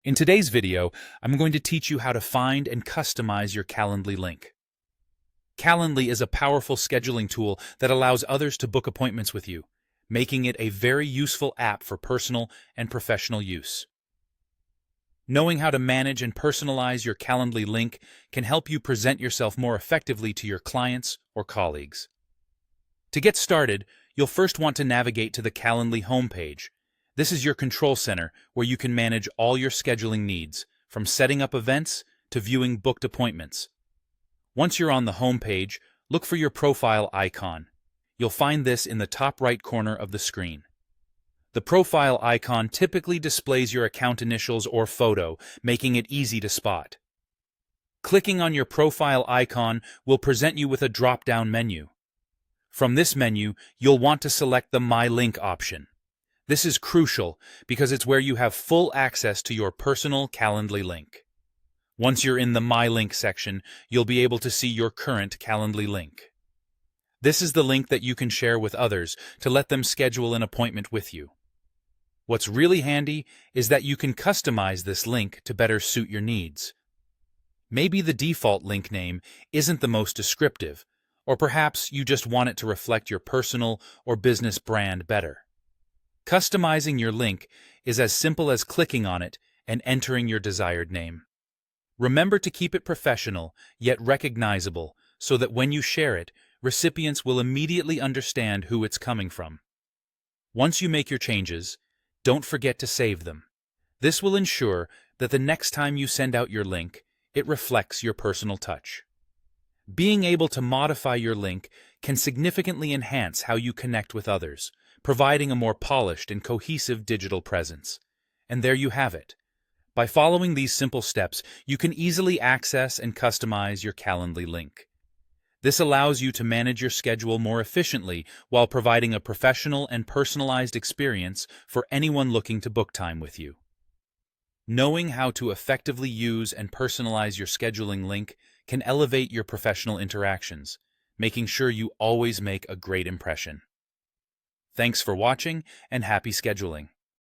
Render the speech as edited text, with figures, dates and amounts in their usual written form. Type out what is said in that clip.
In today's video, I'm going to teach you how to find and customize your Calendly link. Calendly is a powerful scheduling tool that allows others to book appointments with you, making it a very useful app for personal and professional use. Knowing how to manage and personalize your Calendly link can help you present yourself more effectively to your clients or colleagues. To get started, you'll first want to navigate to the Calendly homepage. This is your control center where you can manage all your scheduling needs, from setting up events to viewing booked appointments. Once you're on the homepage, look for your profile icon. You'll find this in the top right corner of the screen. The profile icon typically displays your account initials or photo, making it easy to spot. Clicking on your profile icon will present you with a drop-down menu. From this menu, you'll want to select the My Link option. This is crucial because it's where you have full access to your personal Calendly link. Once you're in the My Link section, you'll be able to see your current Calendly link. This is the link that you can share with others to let them schedule an appointment with you. What's really handy is that you can customize this link to better suit your needs. Maybe the default link name isn't the most descriptive, or perhaps you just want it to reflect your personal or business brand better. Customizing your link is as simple as clicking on it and entering your desired name. Remember to keep it professional yet recognizable so that when you share it, recipients will immediately understand who it's coming from. Once you make your changes, don't forget to save them. This will ensure that the next time you send out your link, it reflects your personal touch. Being able to modify your link can significantly enhance how you connect with others, providing a more polished and cohesive digital presence. And there you have it. By following these simple steps, you can easily access and customize your Calendly link. This allows you to manage your schedule more efficiently while providing a professional and personalized experience for anyone looking to book time with you. Knowing how to effectively use and personalize your scheduling link can elevate your professional interactions, making sure you always make a great impression. Thanks for watching and happy scheduling.